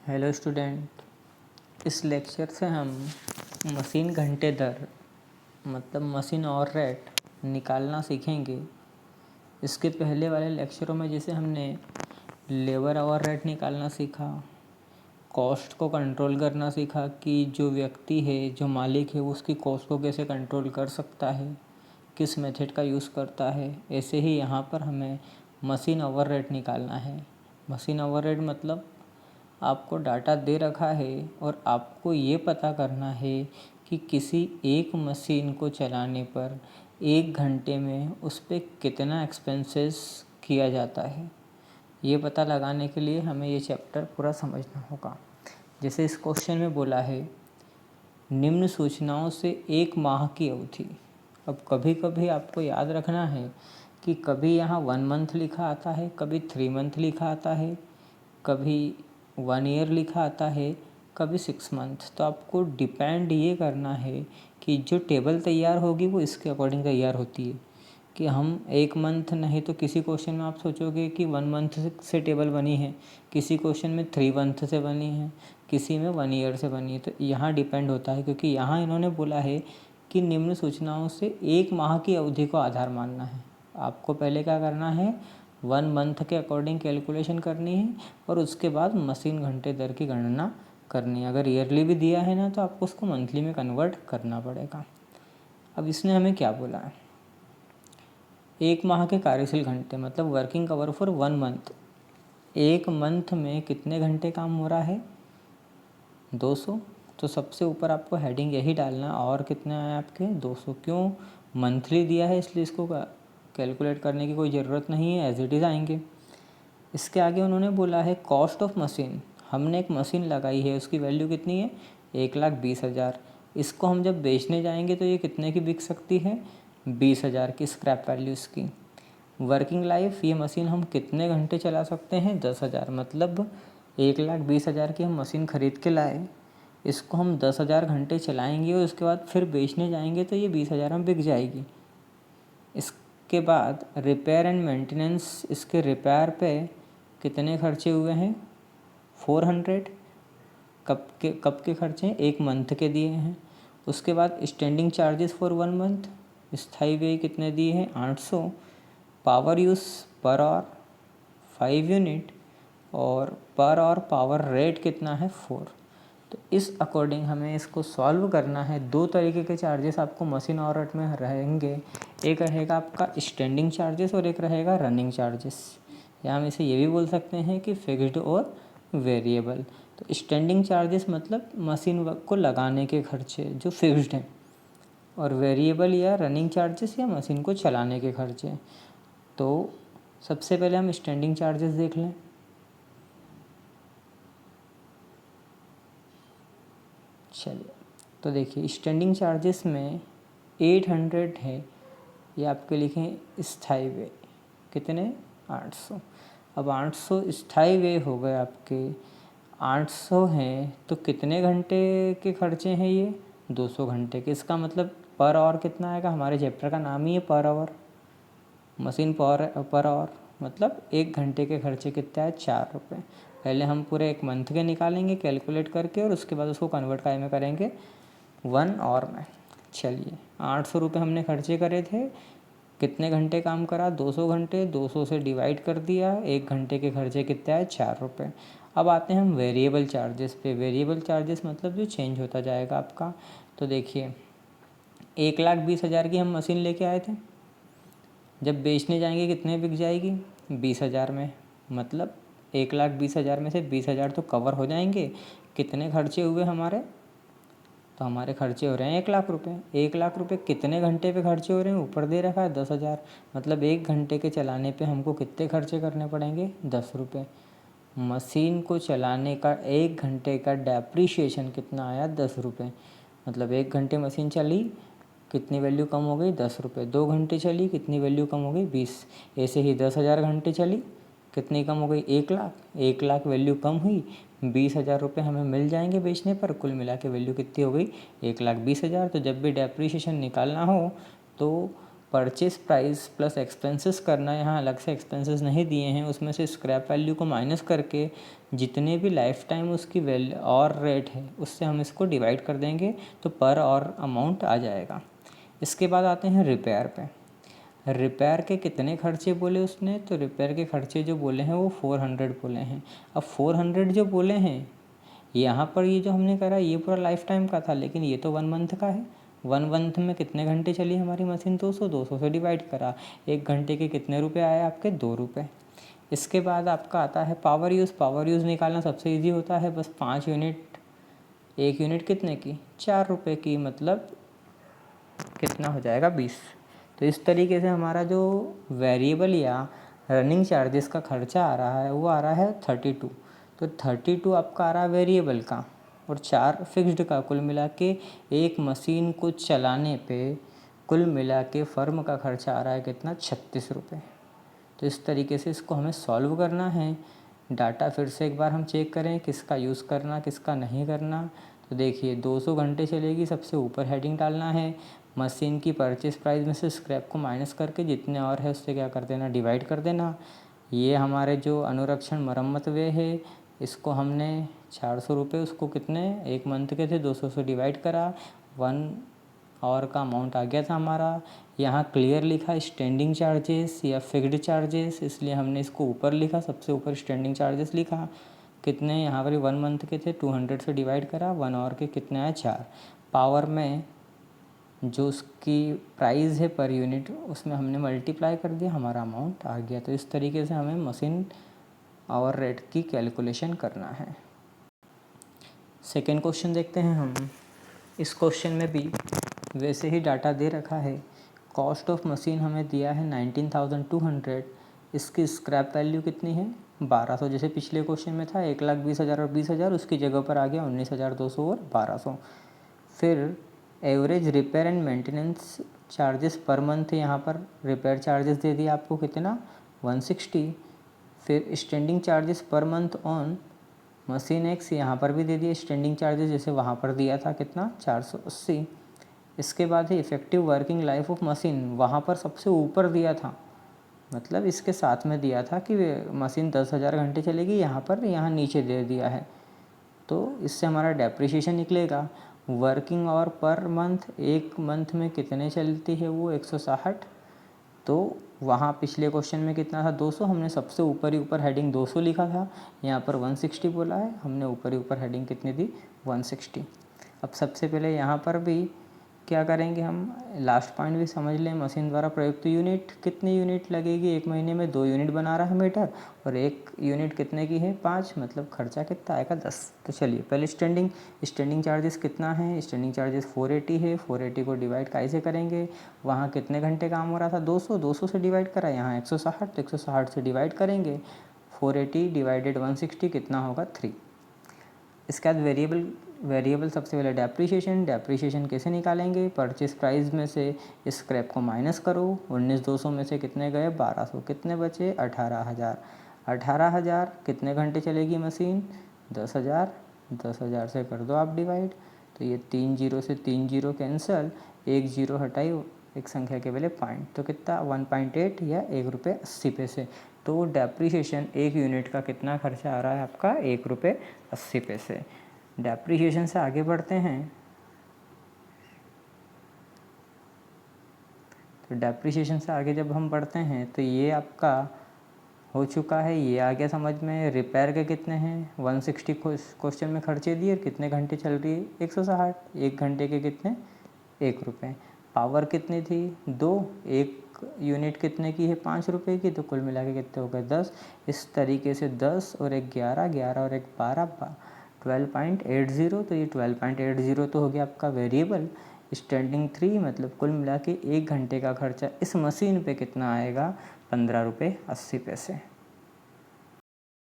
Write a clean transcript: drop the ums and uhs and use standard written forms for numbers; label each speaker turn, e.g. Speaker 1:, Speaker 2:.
Speaker 1: Hello student. इस lecture से हम मशीन घंटे दर मतलब मशीन आवर रेट निकालना सीखेंगे। इसके पहले वाले लेक्चरों में जैसे हमने लेबर आवर रेट निकालना सीखा, कॉस्ट को कंट्रोल करना सीखा कि जो व्यक्ति है, जो मालिक है, वो उसकी कॉस्ट को कैसे कंट्रोल कर सकता है, किस मेथड का यूज़ करता है। ऐसे ही यहाँ पर हमें मशीन आवर रेट निकालना है। मशीन आवर रेट मतलब आपको डाटा दे रखा है और आपको ये पता करना है कि किसी एक मशीन को चलाने पर 1 घंटे में उस पर कितना एक्सपेंसेस किया जाता है। ये पता लगाने के लिए हमें ये चैप्टर पूरा समझना होगा। जैसे इस क्वेश्चन में बोला है, निम्न सूचनाओं से 1 माह की अवधि। अब कभी कभी आपको याद रखना है कि कभी यहाँ 1 मंथ लिखा आता है, कभी 3 मंथ लिखा आता है, कभी 1 ईयर लिखा आता है, कभी 6 मंथ। तो आपको डिपेंड ये करना है कि जो टेबल तैयार होगी वो इसके अकॉर्डिंग तैयार होती है कि हम 1 मंथ नहीं तो किसी क्वेश्चन में आप सोचोगे कि 1 मंथ से टेबल बनी है, किसी क्वेश्चन में 3 मंथ से बनी है, किसी में 1 ईयर से बनी है। तो यहाँ डिपेंड होता है क्योंकि यहाँ इन्होंने बोला है कि निम्न सूचनाओं से 1 माह की अवधि को आधार मानना है। आपको पहले क्या करना है, 1 मंथ के अकॉर्डिंग कैलकुलेशन करनी है और उसके बाद मशीन घंटे दर की गणना करनी है। अगर ईयरली भी दिया है ना तो आपको उसको मंथली में कन्वर्ट करना पड़ेगा। अब इसने हमें क्या बोला है, 1 माह के कार्यशील घंटे मतलब working hour for 1 month. 1 month में कितने घंटे काम हो रहा है, 200। तो सबसे ऊपर आपको हेडिंग यही डालना, और कितने आए आपके 200। क्यों, मंथली दिया है इसलिए इसको कैलकुलेट करने की कोई ज़रूरत नहीं है, एज इट इज़ आएंगे। इसके आगे उन्होंने बोला है कॉस्ट ऑफ मशीन। हमने एक मशीन लगाई है, उसकी वैल्यू कितनी है, 1,20,000। इसको हम जब बेचने जाएंगे तो ये कितने की बिक सकती है, 20,000 की स्क्रैप वैल्यू इसकी। वर्किंग लाइफ, ये मशीन हम कितने घंटे चला सकते हैं, 10,000। मतलब 1,20,000 की हम मशीन ख़रीद के लाए, इसको हम 10,000 घंटे चलाएंगे और उसके बाद फिर बेचने जाएंगे तो ये 20,000 में बिक जाएगी। इसके बाद रिपेयर एंड मेंटेनेंस, इसके रिपेयर पे कितने खर्चे हुए हैं, 400। कब के खर्चे हैं, 1 मंथ के दिए हैं। उसके बाद स्टैंडिंग चार्जेस फॉर 1 मंथ, स्थाई व्यय कितने दिए हैं, 800। Power use per hour 5 unit और पर आवर पावर रेट कितना है, 4। तो इस अकॉर्डिंग हमें इसको सॉल्व करना है। 2 तरीके के चार्जेस आपको मशीन आवर रेट में रहेंगे, एक रहेगा आपका स्टैंडिंग चार्जेस और एक रहेगा रनिंग चार्जेस, या हम इसे ये भी बोल सकते हैं कि फिक्स्ड और वेरिएबल। तो स्टैंडिंग चार्जेस मतलब मशीन को लगाने के खर्चे जो फिक्स्ड हैं, और वेरिएबल या रनिंग चार्जेस या मशीन को चलाने के खर्चे। तो सबसे पहले हम स्टैंडिंग चार्जेस देख लें। चलिए, तो देखिए स्टैंडिंग चार्जेस में 800 है, ये आपके लिखें स्थाई व्यय कितने, 800। अब 800 स्थाई व्यय हो गए आपके, 800 हैं तो कितने घंटे के खर्चे हैं, ये 200 घंटे के। इसका मतलब पर आवर कितना आएगा, हमारे चैप्टर का नाम ही है per hour, machine per hour मतलब 1 घंटे के खर्चे कितने आए, 4 रुपये। पहले हम पूरे 1 मंथ के निकालेंगे कैलकुलेट करके और उसके बाद उसको कन्वर्ट काय में करेंगे, 1 आवर में। चलिए 800 रुपये हमने खर्चे करे थे, कितने घंटे काम करा, 200 घंटे। 200 से डिवाइड कर दिया, 1 घंटे के खर्चे कितने आए, 4 रुपये। अब आते हैं हम वेरिएबल चार्जेस पे। वेरिएबल चार्जेस मतलब जो चेंज होता जाएगा आपका। तो देखिए 1,20,000 की हम मशीन लेके आए थे, जब बेचने जाएंगे कितने बिक जाएगी, 20,000 में। मतलब 1,20,000 में से 20,000 तो कवर हो जाएंगे। कितने खर्चे हुए हमारे, तो हमारे खर्चे हो रहे हैं 1,00,000 रुपये। 1,00,000 रुपये कितने घंटे पे खर्चे हो रहे हैं, ऊपर दे रखा है 10,000। मतलब 1 घंटे के चलाने पे हमको कितने खर्चे करने पड़ेंगे, 10 रुपये। मशीन को चलाने का 1 घंटे का डेप्रीशिएशन कितना आया, 10 रुपये। मतलब 1 घंटे मशीन चली, कितनी वैल्यू कम हो गई, 10 रुपये। 2 घंटे चली, कितनी वैल्यू कम हो गई, 20। ऐसे ही 10,000 घंटे चली, कितनी कम हो गई, 1,00,000। 1,00,000 वैल्यू कम हुई, 20,000 रुपये हमें मिल जाएंगे बेचने पर। कुल मिला के वैल्यू कितनी हो गई, 1,20,000। तो जब भी डेप्रीशिएशन निकालना हो तो परचेस प्राइस प्लस एक्सपेंसेस करना, यहाँ अलग से एक्सपेंसेस नहीं दिए हैं, उसमें से स्क्रैप वैल्यू को माइनस करके जितने भी लाइफ टाइम उसकी वैल्यू और रेट है उससे हम इसको डिवाइड कर देंगे तो पर और अमाउंट आ जाएगा। इसके बाद आते हैं रिपेयर पे। रिपेयर के कितने खर्चे बोले उसने, तो रिपेयर के खर्चे जो बोले हैं वो 400 बोले हैं। अब 400 जो बोले हैं, यहाँ पर ये जो हमने करा ये पूरा लाइफ टाइम का था, लेकिन ये तो 1 मंथ का है। 1 मंथ में कितने घंटे चली हमारी मशीन, 200 से डिवाइड करा, 1 घंटे के कितने रुपए आए आपके, 2 रुपये। इसके बाद आपका आता है पावर यूज़। पावर यूज़ निकालना सबसे ईजी होता है, बस 5 यूनिट, 1 यूनिट कितने की, 4 रुपये की, मतलब कितना हो जाएगा, 20। तो इस तरीके से हमारा जो वेरिएबल या रनिंग चार्जेस का खर्चा आ रहा है वो आ रहा है 32। तो 32 आपका आ रहा है वेरिएबल का और 4 फिक्स्ड का। कुल मिला के एक मशीन को चलाने पे कुल मिला के फर्म का खर्चा आ रहा है कितना, 36 रुपये। तो इस तरीके से इसको हमें सॉल्व करना है। डाटा फिर से एक बार हम चेक करें किसका यूज़ करना किसका नहीं करना। तो देखिए 200 घंटे चलेगी, सबसे ऊपर हेडिंग डालना है। मशीन की परचेस प्राइस में से स्क्रैप को माइनस करके जितने और है उससे क्या कर देना, डिवाइड कर देना। ये हमारे जो अनुरक्षण मरम्मत व्यय है इसको हमने 400 रुपये, उसको कितने, 1 मंथ के थे, 200 से डिवाइड करा, 1 और का अमाउंट आ गया था हमारा। यहाँ क्लियर लिखा स्टैंडिंग चार्जेस या फिक्स्ड चार्जेस, इसलिए हमने इसको ऊपर लिखा, सबसे ऊपर स्टैंडिंग चार्जेस लिखा। कितने यहाँ पर 1 मंथ के थे, 200 से डिवाइड करा, 1 और के कितने आए, 4। पावर में जो उसकी प्राइस है पर यूनिट उसमें हमने मल्टीप्लाई कर दिया, हमारा अमाउंट आ गया। तो इस तरीके से हमें मशीन आवर रेट की कैलकुलेशन करना है। सेकेंड क्वेश्चन देखते हैं हम। इस क्वेश्चन में भी वैसे ही डाटा दे रखा है। कॉस्ट ऑफ मशीन हमें दिया है 19,200। इसकी स्क्रैप वैल्यू कितनी है, 1200। जैसे पिछले क्वेश्चन में था 1,20,000 और 20,000, उसकी जगह पर आ गया 19,200 और 1200। फिर average repair and maintenance charges per month, यहाँ पर रिपेयर चार्जेस दे दिया आपको कितना, 160। फिर standing charges per month on machine x, यहाँ पर भी दे दिया स्टैंडिंग चार्जेस, जैसे वहाँ पर दिया था कितना, 480। इसके बाद है effective working life of machine, वहाँ पर सबसे ऊपर दिया था, मतलब इसके साथ में दिया था कि मशीन 10,000 घंटे चलेगी, यहाँ पर यहाँ नीचे दे दिया है। तो इससे हमारा डेप्रिसिएशन निकलेगा। Working hour per month, 1 month में कितने चलती है वो, 160। तो वहाँ पिछले क्वेश्चन में कितना था, 200, हमने सबसे ऊपर ही ऊपर हेडिंग 200 लिखा था, यहाँ पर 160 बोला है, हमने ऊपर ही ऊपर हेडिंग कितनी दी, 160। अब सबसे पहले यहाँ पर भी क्या करेंगे, हम लास्ट पॉइंट भी समझ लें। मशीन द्वारा प्रयुक्त यूनिट, कितनी यूनिट लगेगी, 1 महीने में 2 यूनिट बना रहा है मीटर, और 1 यूनिट कितने की है, 5, मतलब खर्चा कितना आएगा, 10। तो चलिए पहले स्टैंडिंग चार्जेस कितना है, स्टैंडिंग चार्जेस 480 है। 480 को डिवाइड कैसे करेंगे, वहाँ कितने घंटे काम हो रहा था, 200 से डिवाइड करा, यहाँ 160, तो 160 से डिवाइड करेंगे, 480 डिवाइडेड 160 कितना होगा, 3। इसके बाद वेरिएबल सबसे पहले डेप्रिसिएशन कैसे निकालेंगे, परचेस प्राइस में से स्क्रैप को माइनस करो, 19,200 में से कितने गए, 1200, कितने बचे, 18,000। 18,000 कितने घंटे चलेगी मशीन, 10,000। 10,000 से कर दो आप डिवाइड, तो ये 3 जीरो से 3 जीरो कैंसल, 1 जीरो हटाई, एक संख्या के पहले पॉइंट, तो कितना, 1.8 या 1 रुपये 80 पैसे। तो डेप्रिसिएशन 1 यूनिट का कितना खर्चा आ रहा है आपका, 1 रुपये 80 पैसे। डेप्रिसिएशन से आगे बढ़ते हैं। तो डेप्रिसिएशन से आगे जब हम बढ़ते हैं तो ये आपका हो चुका है, ये आ गया समझ में। रिपेयर के कितने हैं, 160 क्वेश्चन में खर्चे दिए, कितने घंटे चल रही है, 160, 1 घंटे के कितने, 1 रुपये। पावर कितनी थी, 2, 1 यूनिट कितने की है, 5 रुपये की, तो कुल मिला के कितने हो गए, 10। इस तरीके से 10 और 1 11, 11 और 1 12, 12.80। तो ये 12.80 तो हो गया आपका वेरिएबल। स्टैंडिंग 3, मतलब कुल मिला के 1 घंटे का खर्चा इस मशीन पे कितना आएगा, 15 रुपये 80 पैसे।